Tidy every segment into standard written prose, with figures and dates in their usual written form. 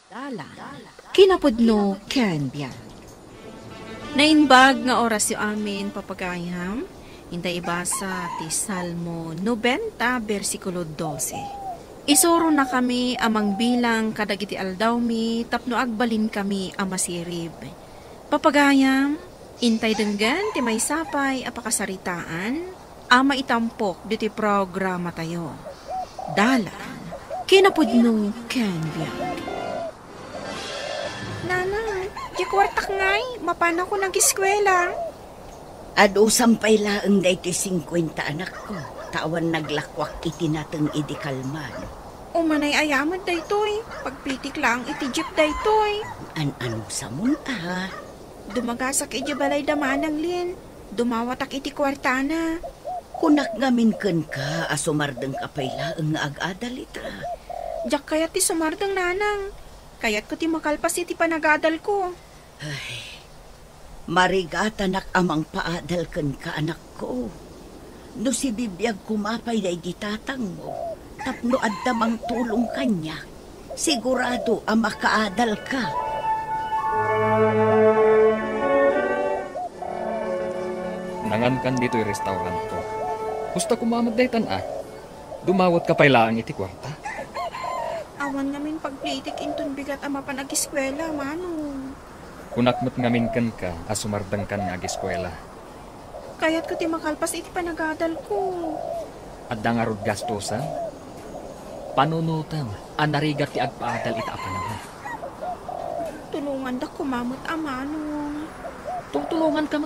Dala, kinapudno ken biyan. Nainbag nga oras yu amin papagayam, hinday ibasa ti Salmo 90, versikulo 12. Isuro na kami amang bilang kadagiti aldawmi, tapno agbalin kami amasirib. Papagayam, intay denggan ti may sapay apakasaritaan, ama itampok diti programa tayo. Dala, kinapudno ken biyan. Nanay, di kwartak ngay, mapana ko nag-eskwela. Ado sampay laeng da iti 50 anak ko. Tawan naglakwak iti nateng idikalman. Umanay ayamad daytoy, pagpitik lang iti jeep daytoy. Ano sa munta? Dumagasak iti balay damanang lin, dumawatak iti kwartana. Kunak ngamin ken ka, asumardeng kapay laeng nga ag-adalita. Diyak kaya ti sumardang nanang. Kaya't ko ti makalpas iti panagadal ko. Ay, marigatanak amang paadal ken ka anak ko. No si bibiyag kumapay na iditatang mo, tapno addamang tulong kanya, sigurado ang makaadal ka. Nangan kan dito'y restaurant ko. Gusto kumamag daytan Dumawat ka pailaan iti kwarta. Awan ngamin pagplitik inton bigat ama pa nag-eskwela, manong. Kunakmat ngamin kan ka, asumardang kan nga ag-eskwela. Kaya't ko ti makalpas iti panagadal ko. At dangarod gastosan, panunutam, anarigat ti agpaadal ita apanahon. Tulungan da kumamot manong. Tutulungan ka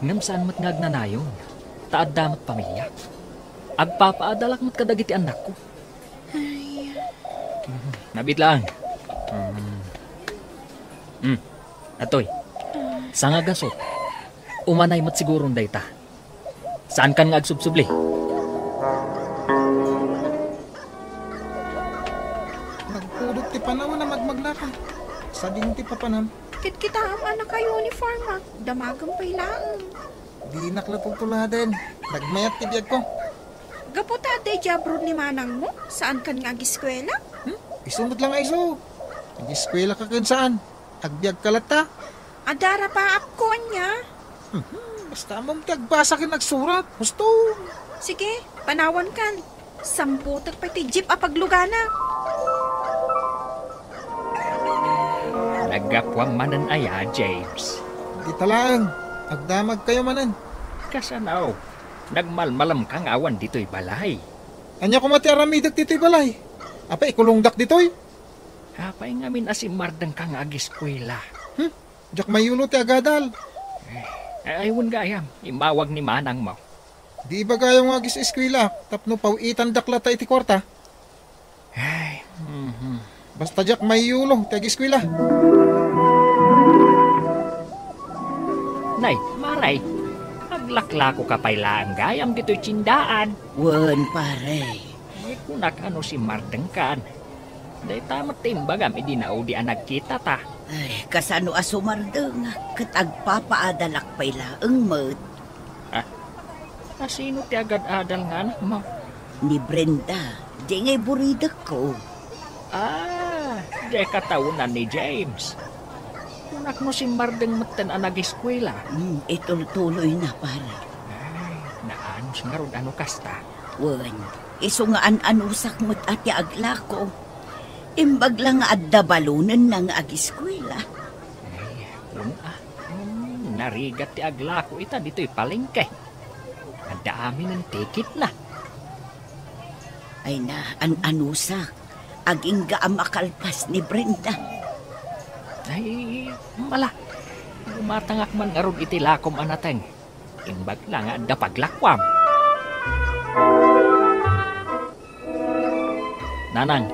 Ngam saan mat ngagnanayon, taad damat pamilya. Agpapaadalak mat kadagiti anak ko. Ay. Nabit lang. Atoy, sanga gasot. Umanay mat sigurong dayta. Saan kan nga agsubsubli? Nagpudot ti panahon na magmaglaka. Sa din ti papanam. Kita ama na kayo uniform damagang pailaan. Di naklapog tuladen. Nagmayat ti biyag ko. Gaputa day jabrod ni manang mo? Saan kan nga ag-eskwela? Isunod lang ay so. Nag-eskwela ka kun saan? Agbyag kalata. Adara pa ako niya. Basta mong tagbasa kin nagsurat. Gusto. Sige, panawan kan. Samputak pa ti jeep apaglugana. Nagapwang manan aya, James. Di talaang. Agdamag kayo manan. Kasanaw, nagmalmalam kang awan dito'y balay. Anya ko mati aramidak dito'y balay. Apa ikulungdak dito'y? Kapay ngamin asimardang kang ag-eskwela. Diyak mayulo ti agadal. Aywan gayam, imawag ni manang mo. Di ba gayong agis eskwela? Tapno pawitan daklata iti kwarta. Ay, Basta diyak mayulo ti ag-eskwela. Nay, maray, aglaklako ka pailaan gayam dito'y tsindaan. Wan pare. Kunak ano si Mardeng kan. Day tamat timbagam idinao di anak kita ta. Ay, kasano asumardeng ket agpapaadalak pay laeng met. Sino ti agad-adal nga anak mo? Ni Brenda, di ngay buridak ko. Di kataunan ni James. Kunak mo si Mardeng matan anag eskwela. Ituloy na pare. Ay, naanos nga ron ano kasta. Wan, iso nga an-anusak mo't ati aglako. Imbag lang nga adda balunan ng ag-eskwela. Ay, narigat ti aglako ita dito'y palengke. Nadaamin ng tikit na. Ay na, an-anusak. Aging gaam makalpas ni Brenda. Ay, mala. Gumatangak man nga ron iti lakom anateng. Imbag lang adda paglakwam. Nanang,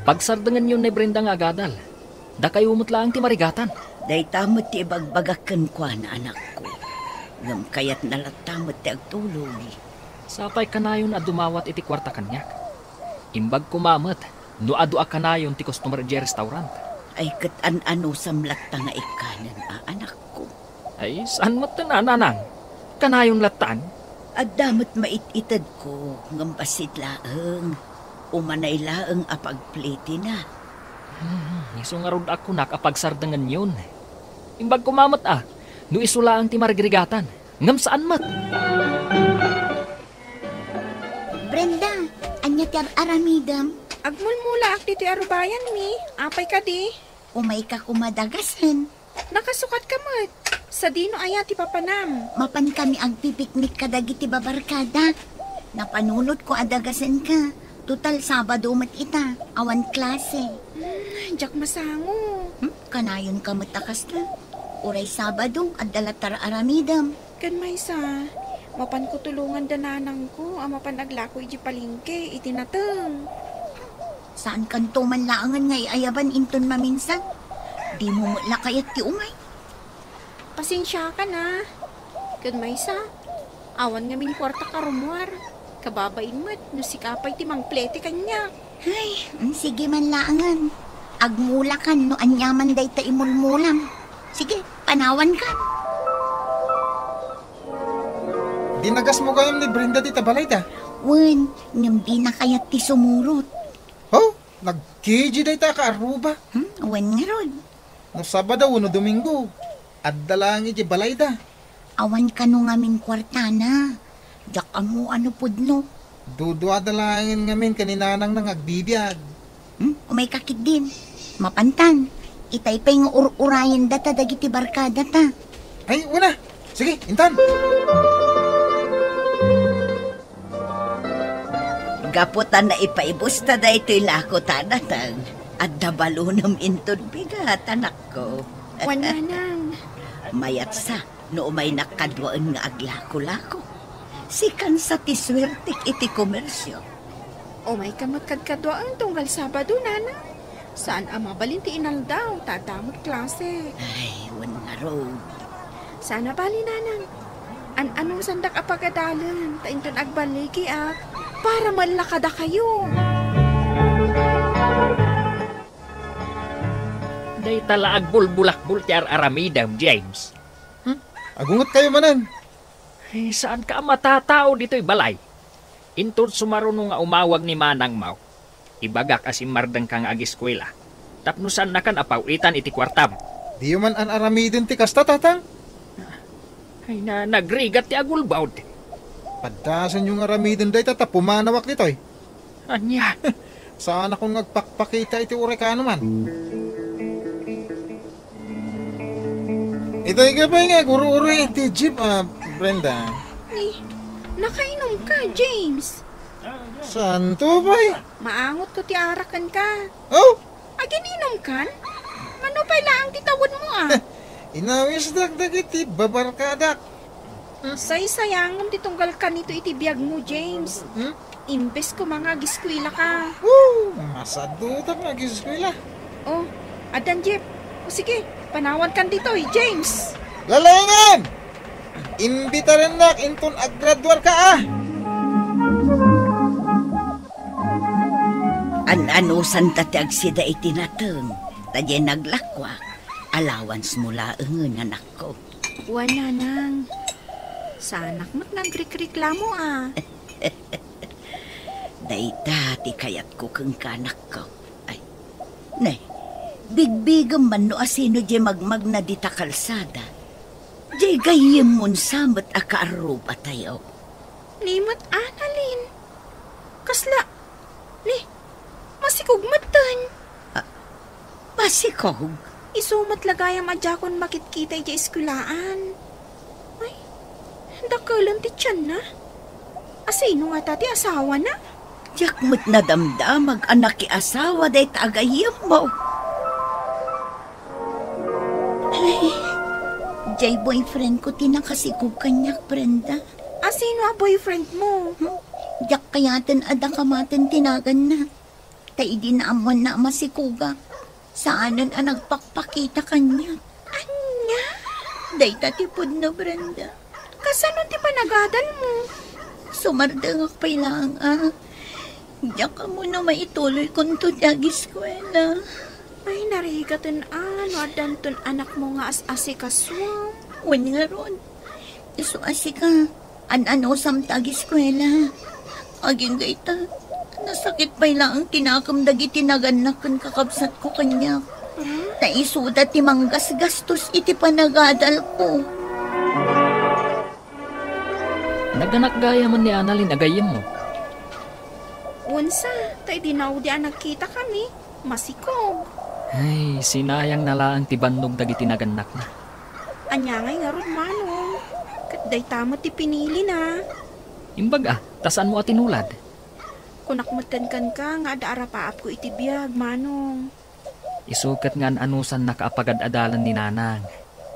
pagsardengan yun ni Brenda nga agadal. Da kayo umutlaang ti marigatan. Day tamot ti ibagbagakan ko na anak ko. Ngam kayat nalatamot ti agtulog. Sapay kanayon at dumawat iti kwarta kanyak. Imbag kumamat, no adu kanayon ti customer di restaurant. Ay kat an-ano samlat nga ikanan anak ko. Ay, saan mo nanang? Kanayon latan? At damat mait-itad ko, ngam basit laeng. Umanay laeng apagpliti na. Iso nga rod ako nakapagsardangan yun. Imbag kumamat no isula ang ti margrigatan. Ngam saan mat? Brenda, anya ti aramidam. Agmulmula ak dito arubayan mi. Apay ka di. Umay ka kumadagasan. Nakasukat ka mat. Sa dino aya ti papanam. Mapan kami agpipiknik kadagiti babarkada. Napanunot ko adagasan ka. Total Sabado mat ita. Awan klase. Diyak masango. Kanayon ka matakas na. Uray Sabado at dalatara aramidam. Kan maysa. Mapan ko tulungan dananang ko. Mapan aglako iji palingke. Itinateng. Saan kanto man laangan nga iayaban inton maminsan? Di mo mula kayat ti umay. Pasensya ka na. Kan maysa. Awan nga min kwarta karumuar. Kababain mat. No si kapay timang plete kanya. Ay, sige man laangan. Agmula kan no anyaman day ta imulmulam. Sige, panawan ka. Dinagas mo kayam ni Brenda di tabalay da. Wen, ngam di na kayat ti sumurot. Oh, nag-KG day ta ka aruba. Wen nga ron. No Sabado no Domingo. Addalangi di balay da. Awan ka no ngamin kwartana. Diyak mo ano pudno. Dudwa dalangin ngamin kaninanang nang agbibiyag. Umay kakit din. Mapantan. Itay pa yung urayan data dagiti barkada ta. Ay, una. Sige, intan. Gaputan na ipaibusta da ito'y lako tanatang. At dabalunam intod bigat, anak ko. Wala nang. Mayat sa, no may nakadwaan nga aglako-lako. Sikan sa tiswertik iti komersyo. O may kamakadkadwa ang tunggal Sabado, nana. Saan ang mabalinti inaldaw, tadamot klase. Ay, wala road. Sana bali, nanang. Anong sandak apagadalan, tainton agbaligi para malakada kayo. Day tala agbulbulakbul ti aramidam, James. Agungot kayo manan. Ay, saan ka matatao dito'y balay? Intud sumaruno nga umawag ni Manang Mau. Ibagak asim mardang kang agiskwela. Tapnusan na kan apawitan iti kwartam. Di man an aramidin ti kasta tatang. Ay na nagrigat ti agulbawd. Padasan yung aramidin day tata pumanawak nito'y. Anya? Saan akong nagpakpakita iti urekano man? Ito ka ba nga, guru-uro iti jeep, Brenda. Nakainom ka, James. Saan to ba? Maangot ko ti arakan ka. Oh! Agininom kan? Ano pa lang titawad mo Inawis dagdag iti babarkadak. Say-sayangam titunggal ka nito iti biyag mo, James. Imbes ko mga giskwila ka. Woo! Masadutak na giskwila. Oh, adan jeep. O sige, panawan kan dito James. Lalangan! Imbita rin nak inton aggraduar ka An-anusan tati agsida itinateng. Tadya naglakwak. Allowance mula ang anak ko. Wala nang. Sanak nagreklamo Dayta ti kayat ko kang kanak ko. Ay, nay, bigbigam man no asino di magmag na dita kalsada. Di gayim mon samat akaaruba tayo. Nimat analin. Kasla. Ni, masikugmatan. Masikog? Isumat lagayam adjakon makitkita iti eskulaan. Ay, dakalan ti tiyan na. Asino nga tati asawa na? Yakmat na damdamag anak ki asawa day tagayim mo. Ay, jay boyfriend ko tinakasikog kanyak, Brenda. Asino ang boyfriend mo? Jak kayaten ada kamaten tinagan na. Tay di na amon na masikuga. Saanan ang nagpakpakita kanya. Anya? Day tatipod na, Brenda. Kasano ti panagadal mo? Sumardangak pa lang, Diyak ka muna maituloy kung to eskwela. Ay, narigatan ano, adanton anak mo nga as-asi kaswam. Wani nga ron. Iso asi ka. An-ano samtag eskwela. Aging gaita. Nasakit pa lang ang tinakam dagi tinaganak kan kakabsat ko kanya. Naisudat ti manggas-gastos iti panagadal ko. Naganak gaya man ni Annalyn agayem mo. Unsa, tay dinaw di nagkita kami. Masikog. Ay, sinayang nalaang ti bandog dagiti naganak na. Anyangay nga ron manong. Katday tamot ti pinili na. Imbaga, tasan mo atinulad? Kunakmatan kan ka nga ada arapaap ko iti biyag, manong. Isukat nga anusan nakaapagad-adalan ni Nanang.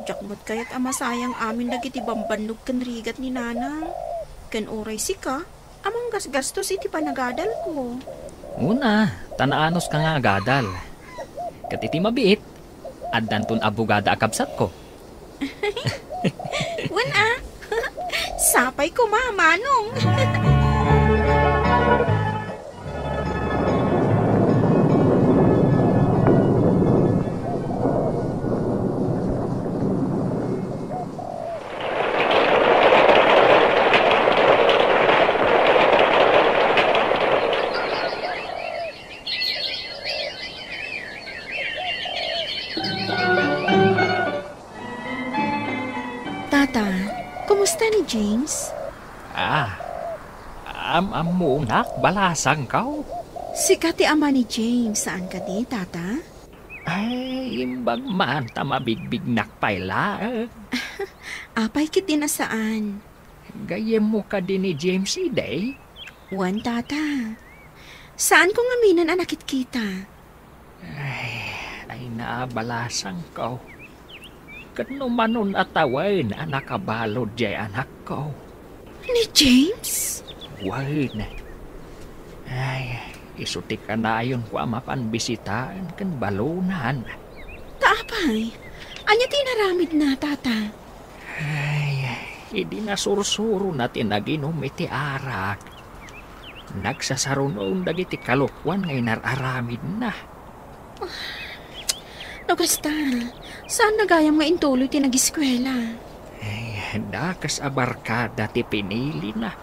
Jakmot kayat ama sayang amin dagiti bambannog kan rigat ni Nanang. Kan oray sika, amang gasgastos iti panagadal ko. Una, tanaanos ka nga agadal. Kat iti mabiit, addanton abogada akabsat ko. Wana, sapay ko manong. Tata, kumusta ni James? Mo nak, balasang kaw. Sika ti ama ni James, saan ka di, tata? Ay, imbag man, tamabigbig nakpaila. Apay kiti na saan? Gayem mo ka din ni James iday. Wan, tata. Saan kong aminan anakit kita? Ay naabalasang kaw. Kano manon atawain anak kabalod jay anak ko. Ni James? Wain. Ay, isutik ka na ayon ko amapan bisitaan kan balunan. Taapay, anya tinaramid na, tata? Ay, hindi na sursuro natin naginom iti arak. Nagsasarunoon dagiti kalukwan ngay nararamid na. Nagasta, saan nagayam nga intuloy ti nag-eskwela? Ay, dakas abarkada ti pinili na.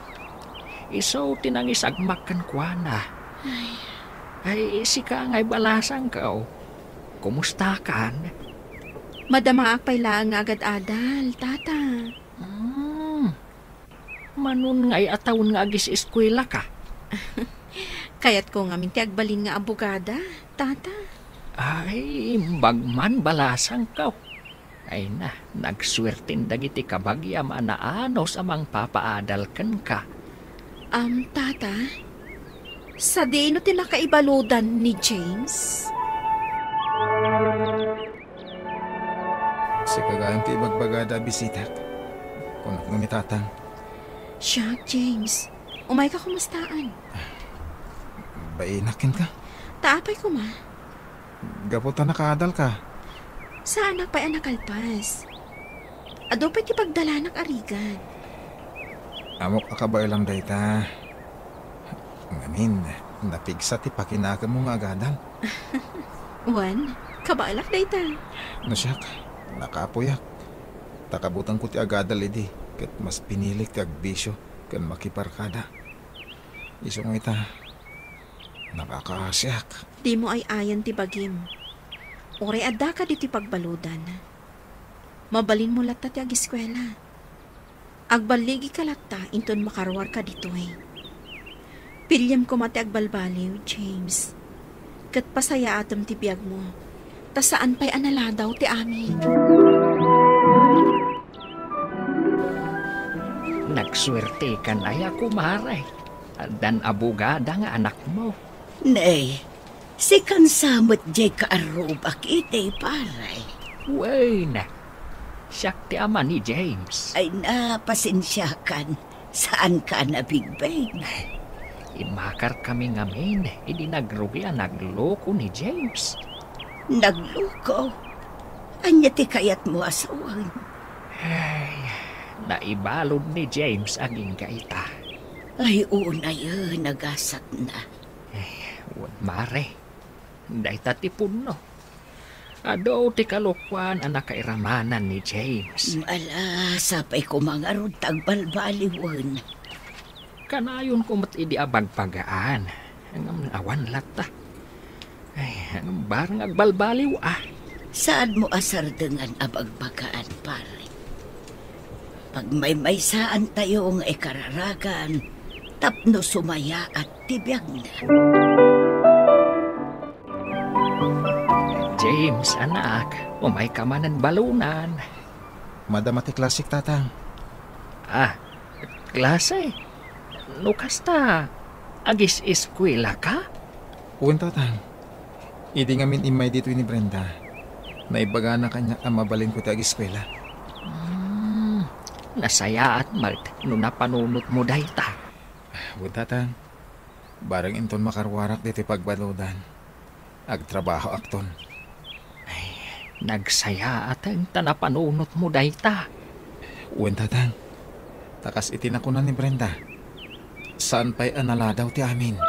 Iso tinangisagmakan kwa na. Ay, sika ngay balasang ka. Kumusta kan? Madama akpay lang agad-adal, tata. Manun ngay atawon nga agis eskwela ka. Kayat ko nga minti agbalin nga abogada, tata. Ay, bagman balasang ka. Ay na, nagswertin dagiti kabagyam anaanos amang papaadal ken ka. Tata, sa dino tinakaibaludan ni James? Si kagayang ti ibagbagada bisita. Kunak ng mitatang. Siya, James. Umay ka kumustaan. Bainakin ka. Taapay ko ma. Gaputa nakaadal ka. Saan pa ang nakalpas? Ado pa'y ti pagdalanak arigan. Amok akabay lang dayta. Ngamin, napigsa ti pakinaka mo nga agadal. Juan, kabalak dayta. Nasyak, nakapuyak. Takabutan ko ti agadal idi. Kat mas pinilik ti agbisyo kan makiparkada. Iso nga ita, nakakasyak. Di mo ay ayan ti bagim. Oray adda ka di ti pagbaludan. Mabalin mo latta ti agiskwela. Agbaligi ka latta, inton makarwar ka dito eh. Pilyam ko mati agbalbaliw, James. Kat pasaya atom ti biyag mo. Ta saan pa'y analadaw ti amin. Nagswerte ka na ya kumaray. Dan abogada nga anak mo. Nay, si kansamot jay kaarubak iti paray. Way na. Siyak ti ama ni James. Ay na, pasensyakan. Saan ka nabigbay? Imakar kami ngamin. Hindi nagrubian nagloko ni James. Nagluko? Anya ti kayat mo asawang? Ay, naibalod ni James aging kaita. Ay una yun, nagasat na. Wad mare. Day tatipon no. Ado ti kalukwan ang nakairamanan ni James. Ala, sapay ko mga rod tagbalbaliwan. Kanayon ko mat idi abagpagaan. Ang awan lata. Ay, ang barang agbalbaliw ah. Saan mo asardengan abagbagaan, pare? Pag may saan tayo nga ikararagan, tapno sumaya at tibiyag na. James, anak, umay ka man ng balunan. Madamati klasik, tatang. Klase? Nukasta, agis eskwela ka? Uwan, tatang. Idi ngamin imay dito ni Brenda. Naibaga na kanya ang mabalin ko tag eskwela. Nasaya at Mart, no napanunot mo dayta. Uwan, tatang. Barang inton makarwarak dito pagbaludan. Agtrabaho akton. Nagsaya at ang tanapanunot mo dayta. Uwan, tatang. Takas itinakunan ni Brenda. Saan pa'y anala daw ti amin?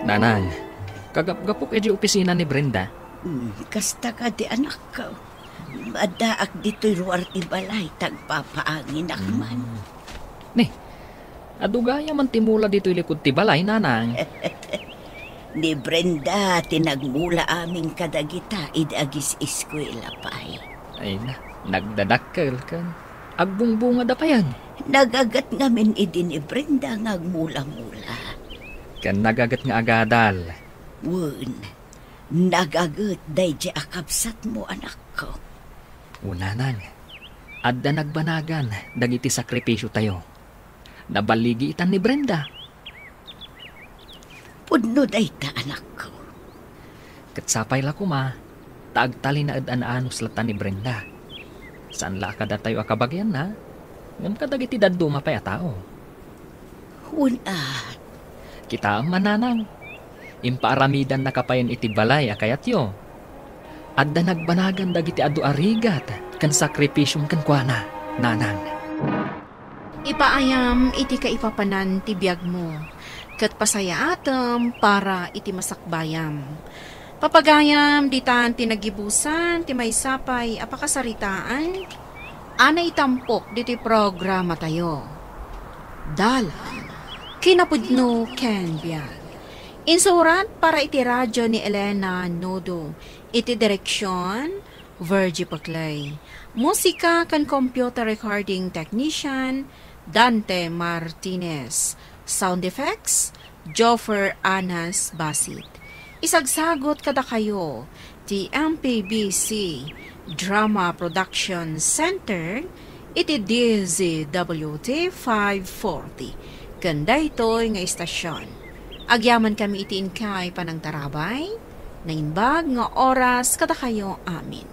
Nanang, kagap-gapok di opisina ni Brenda. Kasta ka di anak ko. Madaak dito'y ruwar ti balay, tagpapaangin akman. Ni, adugaya man timula dito'y likod ti balay, nanang. Ni Brenda, tinagmula aming kadagita, idagis eskwela pa'y. Ay na, nagdadakkel kan. Agbungbunga da pa yan. Nagagat ngamin idi ni Brenda ngagmula-mula. Kan nagagat nga agadal. Wun, nagagat day di akapsat mo anak ko. Una nang, adda nagbanagan, dagiti sakripisyo tayo. Nabaligi itan ni Brenda. Pudno day ta anak ko. Katsapay la kuma, taagtali na ad-anaanos lata ni Brenda. Saan la kada tayo akabagyan na? Ngam kadagiti daduma pa ya tao. Wun Kita ang mananang. Impaaramidan na kapayan iti balay akayat yo. Adda nagbanagan dagiti adu arigat kan sakripisyong kan kuana, nanang. Ipaayam iti kaipapanan ti biyag mo. Kat pasaya atam para iti masakbayam. Papagayam ditan tinagibusan ti may sapay apakasaritaan. Anay tampok diti programa tayo. Dalan. Kinapudno ken biyan. Insurat para iti radyo ni Elena Nodo. Iti direksyon, Virgie Paclay. Musika kan computer recording technician, Dante Martinez. Sound effects, Joffer Anas Basit. Isagsagot kada kayo, ti MPBC Drama Production Center, iti DZWT 540. Ganda ito'y nga istasyon. Agyaman kami itiin kay panang tarabay, na inbag nga oras kada kayo amin.